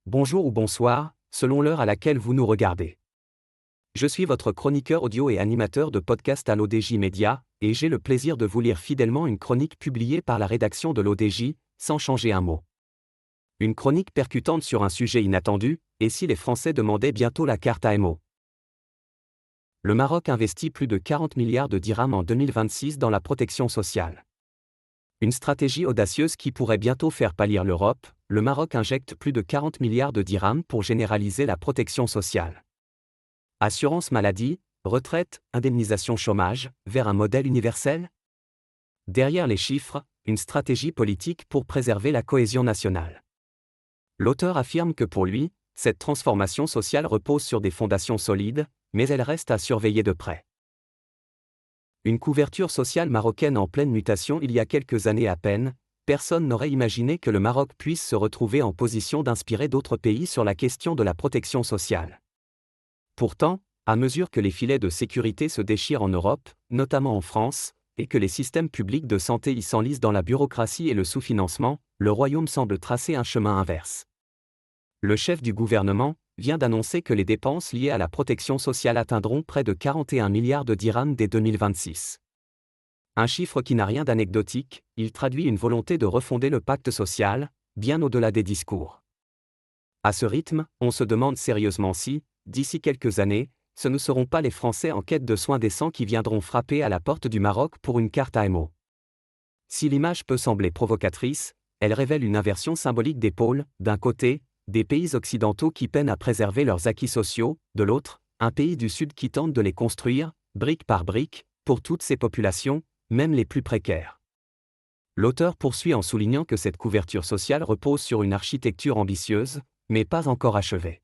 Bonjour ou bonsoir, selon l'heure à laquelle vous nous regardez. Je suis votre chroniqueur audio et animateur de podcast à l'ODJ Média, et j'ai le plaisir de vous lire fidèlement une chronique publiée par la rédaction de l'ODJ, sans changer un mot. Une chronique percutante sur un sujet inattendu, et si les Français demandaient bientôt la carte AMO. Le Maroc investit plus de 40 milliards de dirhams en 2026 dans la protection sociale. Une stratégie audacieuse qui pourrait bientôt faire pâlir l'Europe. Le Maroc injecte plus de 40 milliards de dirhams pour généraliser la protection sociale. Assurance maladie, retraite, indemnisation chômage, vers un modèle universel ? Derrière les chiffres, une stratégie politique pour préserver la cohésion nationale. L'auteur affirme que pour lui, cette transformation sociale repose sur des fondations solides, mais elle reste à surveiller de près. Une couverture sociale marocaine en pleine mutation il y a quelques années à peine, personne n'aurait imaginé que le Maroc puisse se retrouver en position d'inspirer d'autres pays sur la question de la protection sociale. Pourtant, à mesure que les filets de sécurité se déchirent en Europe, notamment en France, et que les systèmes publics de santé y s'enlisent dans la bureaucratie et le sous-financement, le royaume semble tracer un chemin inverse. Le chef du gouvernement vient d'annoncer que les dépenses liées à la protection sociale atteindront près de 41 milliards de dirhams dès 2026. Un chiffre qui n'a rien d'anecdotique, il traduit une volonté de refonder le pacte social, bien au-delà des discours. À ce rythme, on se demande sérieusement si, d'ici quelques années, ce ne seront pas les Français en quête de soins décents qui viendront frapper à la porte du Maroc pour une carte AMO. Si l'image peut sembler provocatrice, elle révèle une inversion symbolique des pôles, d'un côté, des pays occidentaux qui peinent à préserver leurs acquis sociaux, de l'autre, un pays du Sud qui tente de les construire, brique par brique, pour toutes ces populations, même les plus précaires. L'auteur poursuit en soulignant que cette couverture sociale repose sur une architecture ambitieuse, mais pas encore achevée.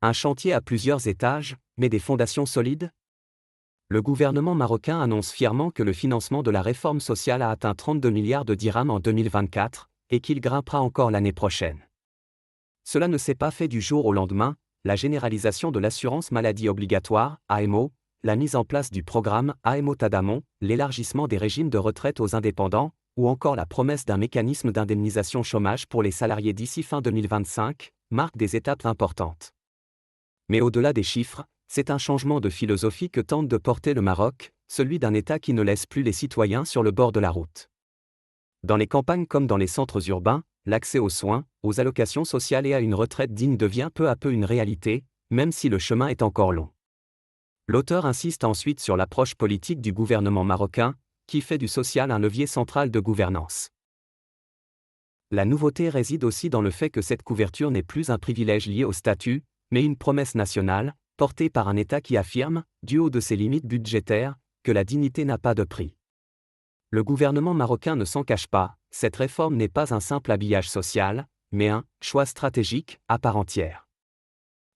Un chantier à plusieurs étages, mais des fondations solides ? Le gouvernement marocain annonce fièrement que le financement de la réforme sociale a atteint 32 milliards de dirhams en 2024, et qu'il grimpera encore l'année prochaine. Cela ne s'est pas fait du jour au lendemain, la généralisation de l'assurance maladie obligatoire, AMO, la mise en place du programme AMO Tadamon, l'élargissement des régimes de retraite aux indépendants, ou encore la promesse d'un mécanisme d'indemnisation chômage pour les salariés d'ici fin 2025, marquent des étapes importantes. Mais au-delà des chiffres, c'est un changement de philosophie que tente de porter le Maroc, celui d'un État qui ne laisse plus les citoyens sur le bord de la route. Dans les campagnes comme dans les centres urbains, l'accès aux soins, aux allocations sociales et à une retraite digne devient peu à peu une réalité, même si le chemin est encore long. L'auteur insiste ensuite sur l'approche politique du gouvernement marocain, qui fait du social un levier central de gouvernance. La nouveauté réside aussi dans le fait que cette couverture n'est plus un privilège lié au statut, mais une promesse nationale, portée par un État qui affirme, du haut de ses limites budgétaires, que la dignité n'a pas de prix. Le gouvernement marocain ne s'en cache pas, cette réforme n'est pas un simple habillage social, mais un choix stratégique à part entière.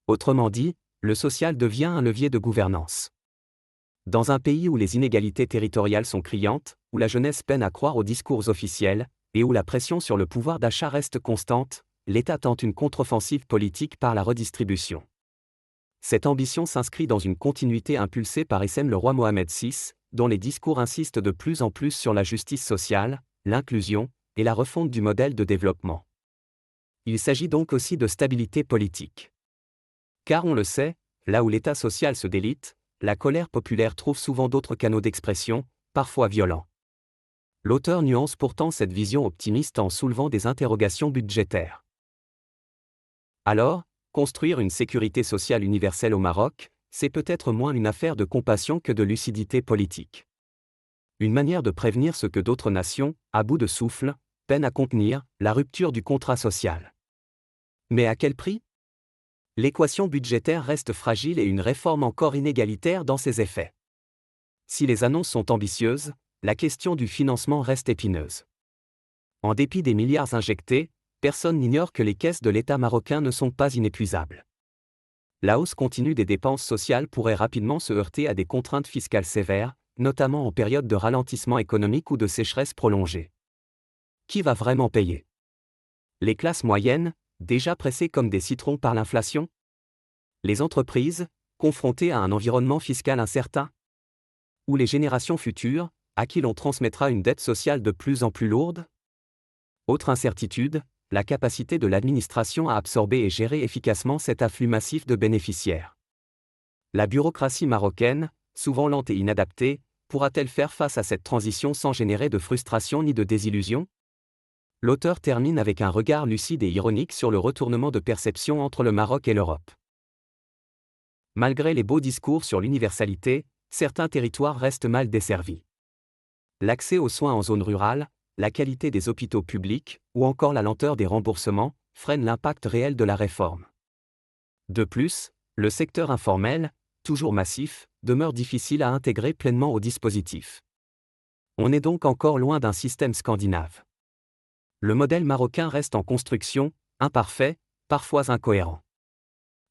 Autrement dit, le social devient un levier de gouvernance. Dans un pays où les inégalités territoriales sont criantes, où la jeunesse peine à croire aux discours officiels, et où la pression sur le pouvoir d'achat reste constante, l'État tente une contre-offensive politique par la redistribution. Cette ambition s'inscrit dans une continuité impulsée par le roi Mohamed VI, dont les discours insistent de plus en plus sur la justice sociale, l'inclusion, et la refonte du modèle de développement. Il s'agit donc aussi de stabilité politique. Car on le sait, là où l'État social se délite, la colère populaire trouve souvent d'autres canaux d'expression, parfois violents. L'auteur nuance pourtant cette vision optimiste en soulevant des interrogations budgétaires. Alors, construire une sécurité sociale universelle au Maroc, c'est peut-être moins une affaire de compassion que de lucidité politique. Une manière de prévenir ce que d'autres nations, à bout de souffle, peinent à contenir, la rupture du contrat social. Mais à quel prix ? L'équation budgétaire reste fragile et une réforme encore inégalitaire dans ses effets. Si les annonces sont ambitieuses, la question du financement reste épineuse. En dépit des milliards injectés, personne n'ignore que les caisses de l'État marocain ne sont pas inépuisables. La hausse continue des dépenses sociales pourrait rapidement se heurter à des contraintes fiscales sévères, notamment en période de ralentissement économique ou de sécheresse prolongée. Qui va vraiment payer ? Les classes moyennes, déjà pressées comme des citrons par l'inflation ? Les entreprises, confrontées à un environnement fiscal incertain ? Ou les générations futures, à qui l'on transmettra une dette sociale de plus en plus lourde ? Autre incertitude, la capacité de l'administration à absorber et gérer efficacement cet afflux massif de bénéficiaires. La bureaucratie marocaine, souvent lente et inadaptée, pourra-t-elle faire face à cette transition sans générer de frustration ni de désillusion? L'auteur termine avec un regard lucide et ironique sur le retournement de perception entre le Maroc et l'Europe. Malgré les beaux discours sur l'universalité, certains territoires restent mal desservis. L'accès aux soins en zone rurale, la qualité des hôpitaux publics, ou encore la lenteur des remboursements, freinent l'impact réel de la réforme. De plus, le secteur informel, toujours massif, demeure difficile à intégrer pleinement au dispositif. On est donc encore loin d'un système scandinave. Le modèle marocain reste en construction, imparfait, parfois incohérent.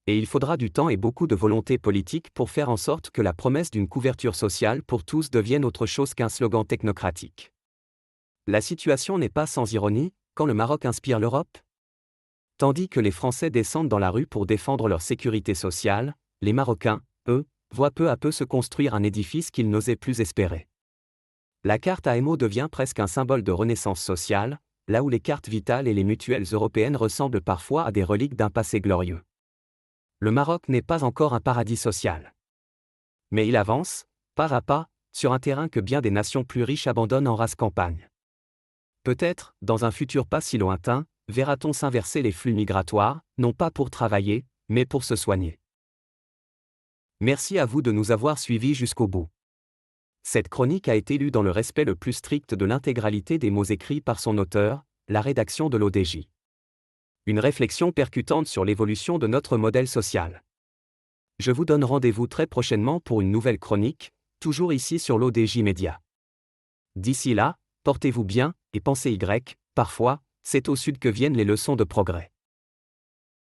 Et il faudra du temps et beaucoup de volonté politique pour faire en sorte que la promesse d'une couverture sociale pour tous devienne autre chose qu'un slogan technocratique. La situation n'est pas sans ironie, quand le Maroc inspire l'Europe. Tandis que les Français descendent dans la rue pour défendre leur sécurité sociale, les Marocains, eux, voient peu à peu se construire un édifice qu'ils n'osaient plus espérer. La carte AMO devient presque un symbole de renaissance sociale, là où les cartes vitales et les mutuelles européennes ressemblent parfois à des reliques d'un passé glorieux. Le Maroc n'est pas encore un paradis social. Mais il avance, pas à pas, sur un terrain que bien des nations plus riches abandonnent en rase campagne. Peut-être, dans un futur pas si lointain, verra-t-on s'inverser les flux migratoires, non pas pour travailler, mais pour se soigner. Merci à vous de nous avoir suivis jusqu'au bout. Cette chronique a été lue dans le respect le plus strict de l'intégralité des mots écrits par son auteur, la rédaction de l'ODJ. Une réflexion percutante sur l'évolution de notre modèle social. Je vous donne rendez-vous très prochainement pour une nouvelle chronique, toujours ici sur l'ODJ Média. D'ici là, portez-vous bien, et pensez parfois, c'est au sud que viennent les leçons de progrès.